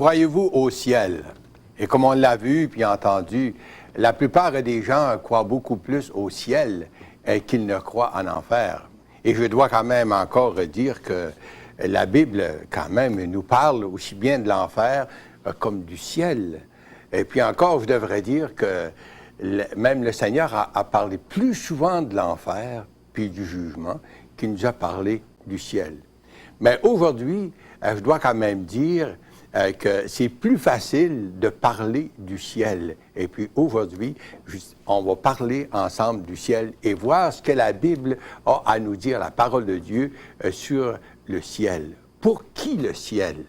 Croyez-vous au ciel? Et comme on l'a vu puis entendu, la plupart des gens croient beaucoup plus au ciel qu'ils ne croient en enfer. Et je dois quand même encore dire que la Bible, quand même, nous parle aussi bien de l'enfer comme du ciel. Et puis encore, je devrais dire que même le Seigneur a parlé plus souvent de l'enfer puis du jugement qu'il nous a parlé du ciel. Mais aujourd'hui, je dois quand même dire que c'est plus facile de parler du ciel. Et puis aujourd'hui, on va parler ensemble du ciel et voir ce que la Bible a à nous dire, la parole de Dieu, sur le ciel. Pour qui le ciel?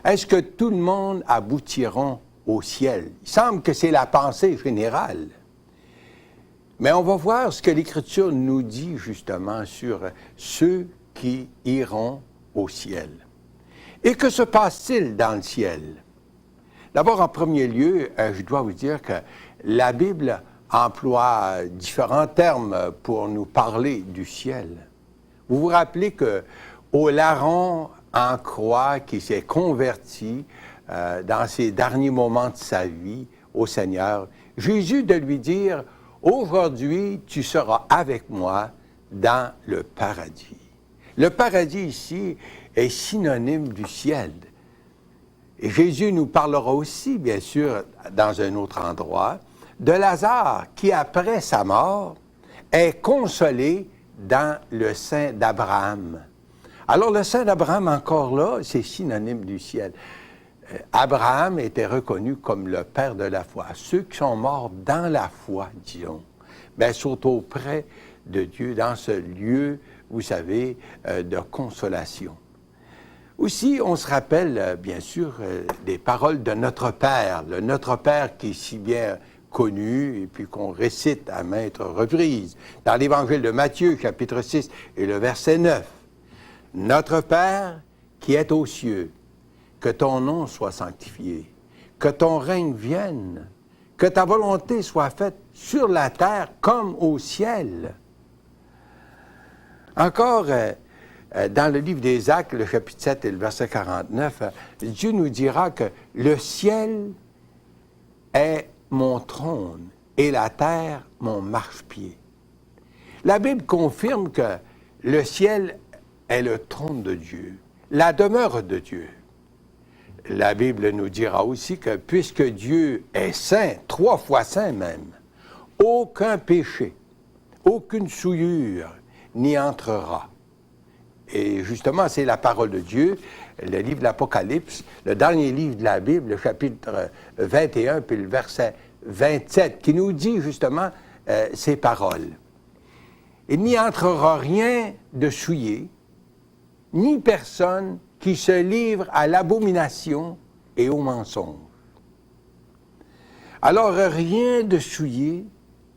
Est-ce que tout le monde aboutira au ciel? Il semble que c'est la pensée générale. Mais on va voir ce que l'Écriture nous dit justement sur ceux qui iront au ciel. Et que se passe-t-il dans le ciel? D'abord, en premier lieu, je dois vous dire que la Bible emploie différents termes pour nous parler du ciel. Vous vous rappelez qu'au larron en croix qui s'est converti dans ses derniers moments de sa vie au Seigneur, Jésus de lui dire « Aujourd'hui, tu seras avec moi dans le paradis ». Le paradis ici est synonyme du ciel. Et Jésus nous parlera aussi, bien sûr, dans un autre endroit, de Lazare qui, après sa mort, est consolé dans le sein d'Abraham. Alors, le sein d'Abraham, encore là, c'est synonyme du ciel. Abraham était reconnu comme le père de la foi. Ceux qui sont morts dans la foi, disons, bien, sont auprès de Dieu, dans ce lieu, vous savez, de consolation. Aussi, on se rappelle, bien sûr, des paroles de Notre Père, le Notre Père qui est si bien connu et puis qu'on récite à maintes reprises. Dans l'Évangile de Matthieu, chapitre 6 et le verset 9. « Notre Père qui est aux cieux, que ton nom soit sanctifié, que ton règne vienne, que ta volonté soit faite sur la terre comme au ciel. » Encore, dans le livre des Actes, le chapitre 7 et le verset 49, Dieu nous dira que le ciel est mon trône et la terre mon marchepied. La Bible confirme que le ciel est le trône de Dieu, la demeure de Dieu. La Bible nous dira aussi que puisque Dieu est saint, 3 fois saint même, aucun péché, aucune souillure n'y entrera. Et justement, c'est la parole de Dieu, le livre de l'Apocalypse, le dernier livre de la Bible, le chapitre 21, puis le verset 27, qui nous dit justement ces paroles. « Il n'y entrera rien de souillé, ni personne qui se livre à l'abomination et au mensonge. » Alors, rien de souillé,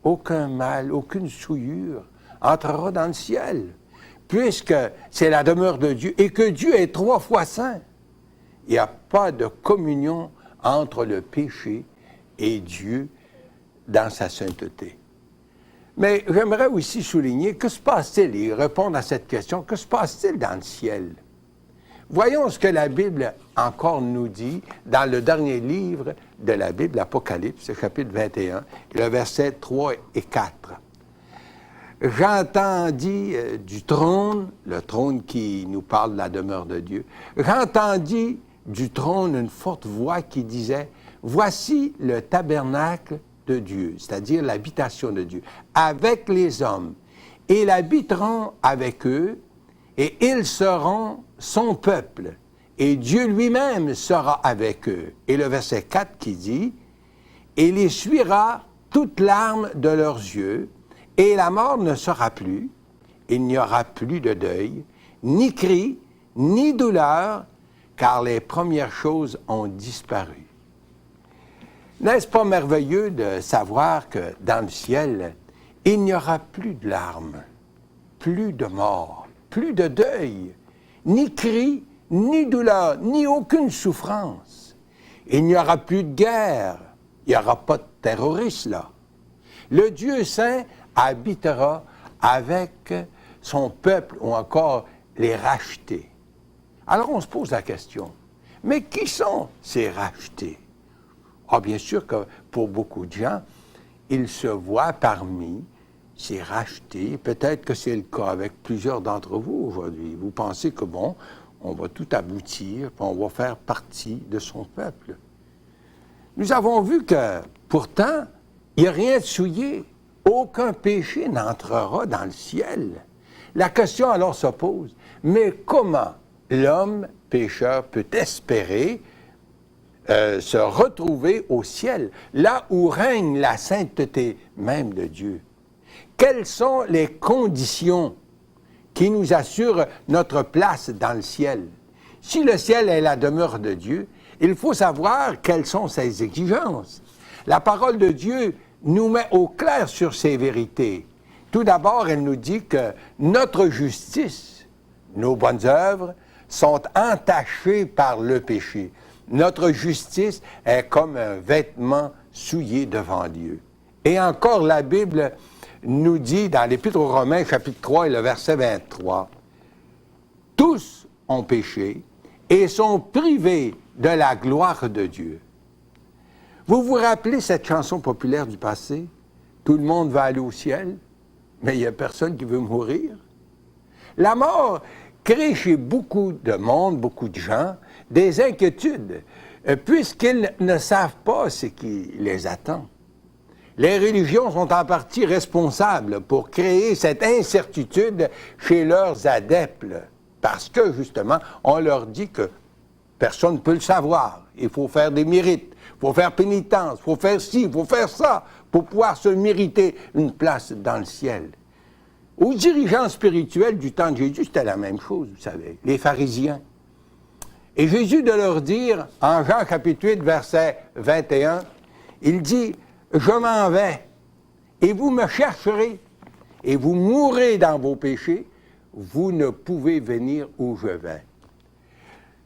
aucun mal, aucune souillure entrera dans le ciel, puisque c'est la demeure de Dieu et que Dieu est 3 fois saint. Il n'y a pas de communion entre le péché et Dieu dans sa sainteté. Mais j'aimerais aussi souligner, que se passe-t-il, et répondre à cette question, que se passe-t-il dans le ciel? Voyons ce que la Bible encore nous dit dans le dernier livre de la Bible, l'Apocalypse, chapitre 21, le verset 3 et 4. J'entendis du trône, le trône qui nous parle de la demeure de Dieu, j'entendis du trône une forte voix qui disait, « Voici le tabernacle de Dieu, c'est-à-dire l'habitation de Dieu, avec les hommes, et ils habiteront avec eux, et ils seront son peuple, et Dieu lui-même sera avec eux. » Et le verset 4 qui dit, « Et il essuiera toute larme de leurs yeux, et la mort ne sera plus, il n'y aura plus de deuil, ni cri, ni douleur, car les premières choses ont disparu. » N'est-ce pas merveilleux de savoir que dans le ciel, il n'y aura plus de larmes, plus de mort, plus de deuil, ni cri, ni douleur, ni aucune souffrance. Il n'y aura plus de guerre, il n'y aura pas de terroristes là. Le Dieu saint habitera avec son peuple ou encore les rachetés. Alors on se pose la question, Mais qui sont ces rachetés? Ah, bien sûr que pour beaucoup de gens, ils se voient parmi ces rachetés. Peut-être que c'est le cas avec plusieurs d'entre vous aujourd'hui. Vous pensez que, bon, on va tout aboutir, puis on va faire partie de son peuple. Nous avons vu que, pourtant, il n'y a rien de souillé. Aucun péché n'entrera dans le ciel. La question alors se pose, mais comment l'homme pécheur peut espérer se retrouver au ciel, là où règne la sainteté même de Dieu? Quelles sont les conditions qui nous assurent notre place dans le ciel? Si le ciel est la demeure de Dieu, il faut savoir quelles sont ses exigences. La parole de Dieu nous met au clair sur ces vérités. Tout d'abord, elle nous dit que notre justice, nos bonnes œuvres, sont entachées par le péché. Notre justice est comme un vêtement souillé devant Dieu. Et encore, la Bible nous dit dans l'Épître aux Romains, chapitre 3 et le verset 23, « Tous ont péché et sont privés de la gloire de Dieu. » Vous vous rappelez cette chanson populaire du passé? « Tout le monde va aller au ciel, mais il n'y a personne qui veut mourir. » La mort crée chez beaucoup de monde, beaucoup de gens, des inquiétudes, puisqu'ils ne savent pas ce qui les attend. Les religions sont en partie responsables pour créer cette incertitude chez leurs adeptes, parce que, justement, on leur dit que personne ne peut le savoir. Il faut faire des mérites, il faut faire pénitence, il faut faire ci, il faut faire ça, pour pouvoir se mériter une place dans le ciel. Aux dirigeants spirituels du temps de Jésus, c'était la même chose, vous savez, les pharisiens. Et Jésus de leur dire, en Jean chapitre 8, verset 21, il dit, « Je m'en vais, et vous me chercherez, et vous mourrez dans vos péchés, vous ne pouvez venir où je vais. »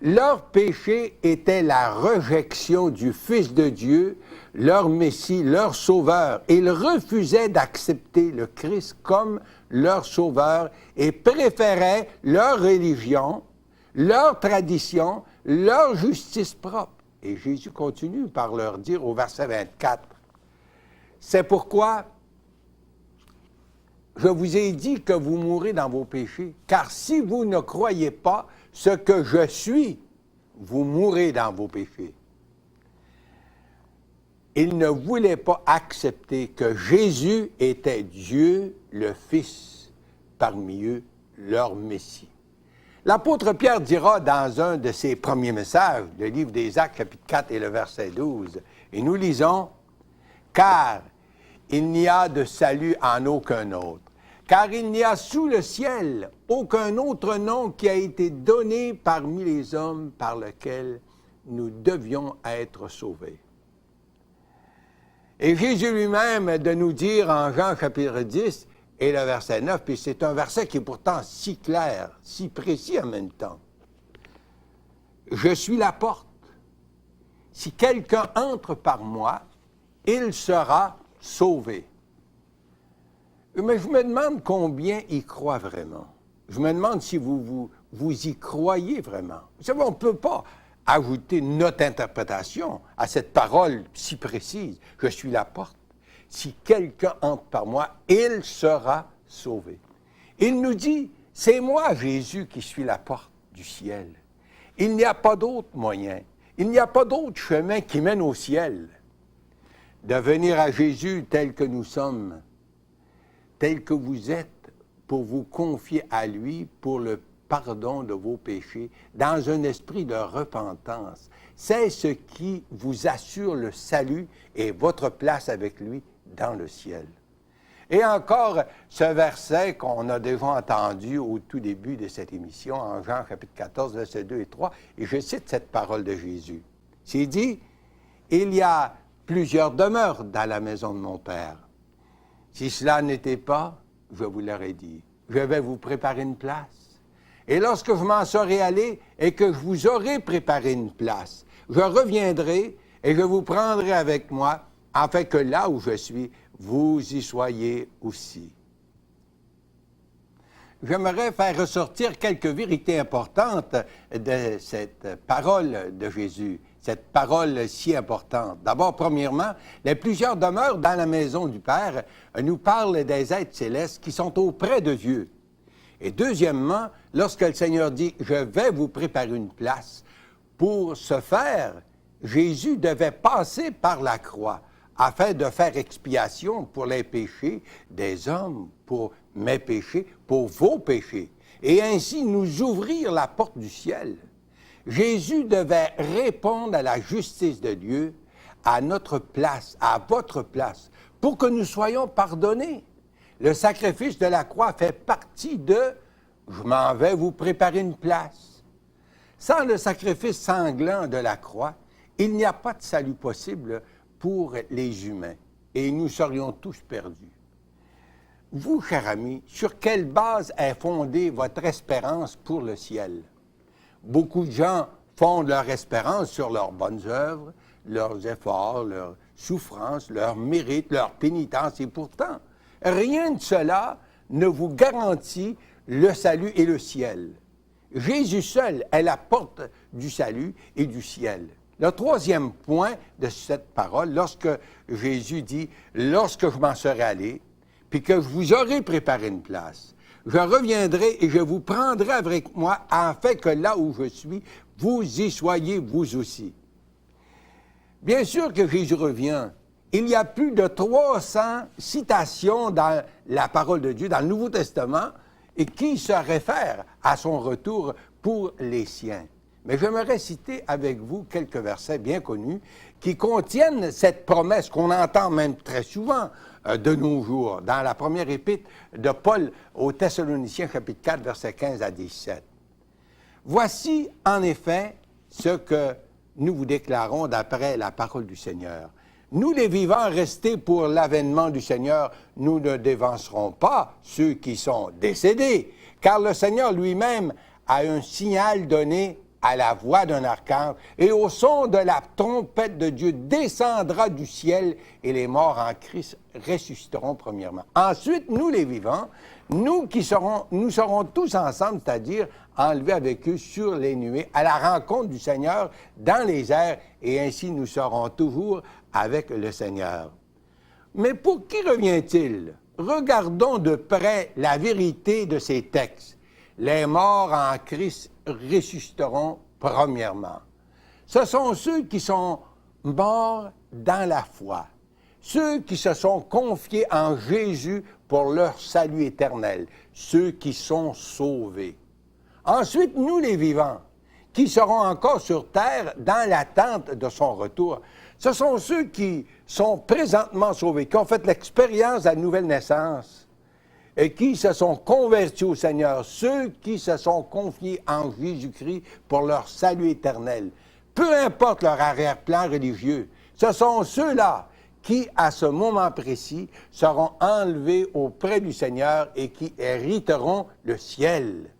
Leur péché était la rejection du Fils de Dieu, leur Messie, leur Sauveur. Ils refusaient d'accepter le Christ comme leur Sauveur et préféraient leur religion, leur tradition, leur justice propre. Et Jésus continue par leur dire au verset 24, « C'est pourquoi je vous ai dit que vous mourrez dans vos péchés, car si vous ne croyez pas ce que je suis, vous mourrez dans vos péchés. » Ils ne voulaient pas accepter que Jésus était Dieu, le Fils, parmi eux, leur Messie. L'apôtre Pierre dira dans un de ses premiers messages, le livre des Actes, chapitre 4 et le verset 12, et nous lisons, « Car il n'y a de salut en aucun autre, car il n'y a sous le ciel aucun autre nom qui a été donné parmi les hommes par lequel nous devions être sauvés. » Et Jésus lui-même de nous dire en Jean chapitre 10 et le verset 9, puis c'est un verset qui est pourtant si clair, si précis en même temps. « Je suis la porte. Si quelqu'un entre par moi, il sera sauvé. » Mais je me demande combien y croient vraiment. Je me demande si vous y croyez vraiment. Vous savez, on ne peut pas ajouter notre interprétation à cette parole si précise. Je suis la porte. Si quelqu'un entre par moi, il sera sauvé. Il nous dit, c'est moi, Jésus, qui suis la porte du ciel. Il n'y a pas d'autre moyen. Il n'y a pas d'autre chemin qui mène au ciel. De venir à Jésus tel que nous sommes, tel que vous êtes, pour vous confier à lui pour le pardon de vos péchés, dans un esprit de repentance. C'est ce qui vous assure le salut et votre place avec lui dans le ciel. Et encore, ce verset qu'on a déjà entendu au tout début de cette émission, en Jean chapitre 14, versets 2 et 3, et je cite cette parole de Jésus. C'est dit, « Il y a plusieurs demeures dans la maison de mon Père. Si cela n'était pas, je vous l'aurais dit, je vais vous préparer une place. Et lorsque je m'en serai allé et que je vous aurai préparé une place, je reviendrai et je vous prendrai avec moi, afin que là où je suis, vous y soyez aussi. » j'aimerais faire ressortir quelques vérités importantes de cette parole de Jésus, cette parole si importante. D'abord, premièrement, les plusieurs demeures dans la maison du Père nous parlent des êtres célestes qui sont auprès de Dieu. Et deuxièmement, lorsque le Seigneur dit « Je vais vous préparer une place », pour ce faire, Jésus devait passer par la croix afin de faire expiation pour les péchés des hommes, pour mes péchés, pour vos péchés, et ainsi nous ouvrir la porte du ciel. Jésus devait répondre à la justice de Dieu à notre place, à votre place, pour que nous soyons pardonnés. Le sacrifice de la croix fait partie de « je m'en vais vous préparer une place ». Sans le sacrifice sanglant de la croix, il n'y a pas de salut possible pour les humains, et nous serions tous perdus. Vous, cher ami, sur quelle base est fondée votre espérance pour le ciel? Beaucoup de gens fondent leur espérance sur leurs bonnes œuvres, leurs efforts, leurs souffrances, leurs mérites, leur pénitence, et pourtant, rien de cela ne vous garantit le salut et le ciel. Jésus seul est la porte du salut et du ciel. Le troisième point de cette parole, lorsque Jésus dit « Lorsque je m'en serai allé, puis que je vous aurai préparé une place, je reviendrai et je vous prendrai avec moi, afin que là où je suis, vous y soyez vous aussi. » Bien sûr que Jésus revient. Il y a plus de 300 citations dans la parole de Dieu, dans le Nouveau Testament, et qui se réfèrent à son retour pour les siens. Mais j'aimerais citer avec vous quelques versets bien connus qui contiennent cette promesse qu'on entend même très souvent de nos jours, dans la première épître de Paul aux Thessaloniciens, chapitre 4, versets 15 à 17. « Voici en effet ce que nous vous déclarons d'après la parole du Seigneur. Nous, les vivants restés pour l'avènement du Seigneur, nous ne dévancerons pas ceux qui sont décédés, car le Seigneur lui-même a un signal donné à la voix d'un archange, et au son de la trompette de Dieu descendra du ciel, et les morts en Christ ressusciteront premièrement. Ensuite, nous les vivants, nous serons tous ensemble, c'est-à-dire enlevés avec eux sur les nuées, à la rencontre du Seigneur dans les airs, et ainsi nous serons toujours avec le Seigneur. Mais pour qui revient-il? Regardons de près la vérité de ces textes. Les morts en Christ ressusciteront premièrement. Ce sont ceux qui sont morts dans la foi, ceux qui se sont confiés en Jésus pour leur salut éternel, ceux qui sont sauvés. Ensuite, nous les vivants, qui seront encore sur terre dans l'attente de son retour, ce sont ceux qui sont présentement sauvés, qui ont fait l'expérience de la nouvelle naissance, et qui se sont convertis au Seigneur, ceux qui se sont confiés en Jésus-Christ pour leur salut éternel. Peu importe leur arrière-plan religieux, ce sont ceux-là qui, à ce moment précis, seront enlevés auprès du Seigneur et qui hériteront le ciel.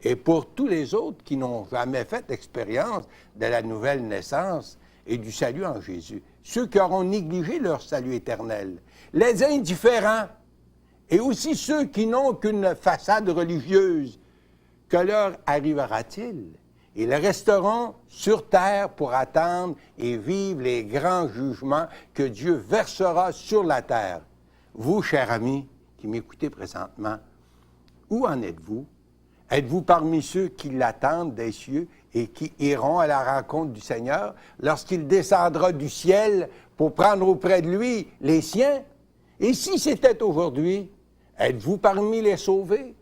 Et pour tous les autres qui n'ont jamais fait l'expérience de la nouvelle naissance et du salut en Jésus, ceux qui auront négligé leur salut éternel, les indifférents, et aussi ceux qui n'ont qu'une façade religieuse, que leur arrivera-t-il? Ils resteront sur terre pour attendre et vivre les grands jugements que Dieu versera sur la terre. Vous, chers amis, qui m'écoutez présentement, où en êtes-vous? Êtes-vous parmi ceux qui l'attendent des cieux et qui iront à la rencontre du Seigneur lorsqu'il descendra du ciel pour prendre auprès de lui les siens? Et si c'était aujourd'hui, êtes-vous parmi les sauvés?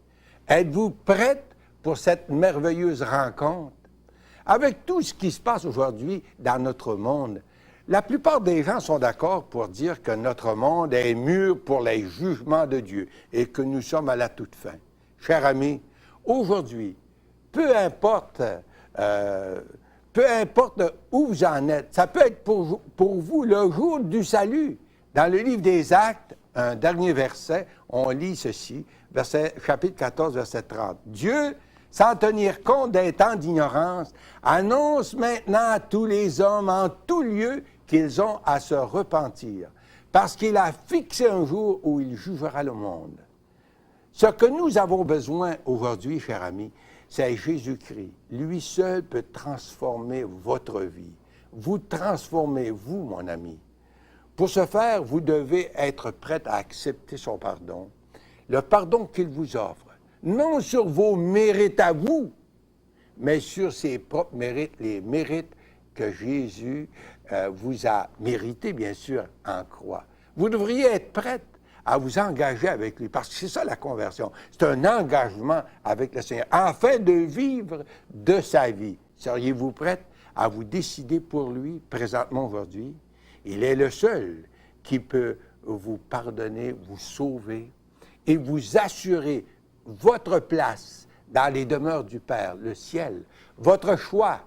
Êtes-vous prête pour cette merveilleuse rencontre? Avec tout ce qui se passe aujourd'hui dans notre monde, la plupart des gens sont d'accord pour dire que notre monde est mûr pour les jugements de Dieu et que nous sommes à la toute fin. Chers amis, aujourd'hui, peu importe où vous en êtes, ça peut être pour vous le jour du salut. Dans le livre des Actes, un dernier verset, on lit ceci, chapitre 14, verset 30. « Dieu, sans tenir compte des temps d'ignorance, annonce maintenant à tous les hommes en tout lieu qu'ils ont à se repentir, parce qu'il a fixé un jour où il jugera le monde. » Ce que nous avons besoin aujourd'hui, cher ami, c'est Jésus-Christ. Lui seul peut transformer votre vie. Vous transformez, vous, mon ami. Pour ce faire, vous devez être prêt à accepter son pardon, le pardon qu'il vous offre, non sur vos mérites à vous, mais sur ses propres mérites, les mérites que Jésus vous a mérités, bien sûr, en croix. Vous devriez être prête à vous engager avec lui, parce que c'est ça la conversion. C'est un engagement avec le Seigneur, afin de vivre de sa vie. Seriez-vous prête à vous décider pour lui, présentement, aujourd'hui? Il est le seul qui peut vous pardonner, vous sauver et vous assurer votre place dans les demeures du Père, le ciel. Votre choix,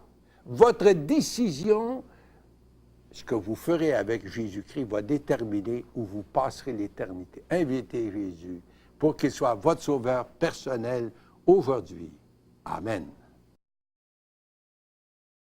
votre décision, ce que vous ferez avec Jésus-Christ va déterminer où vous passerez l'éternité. Invitez Jésus pour qu'il soit votre sauveur personnel aujourd'hui. Amen.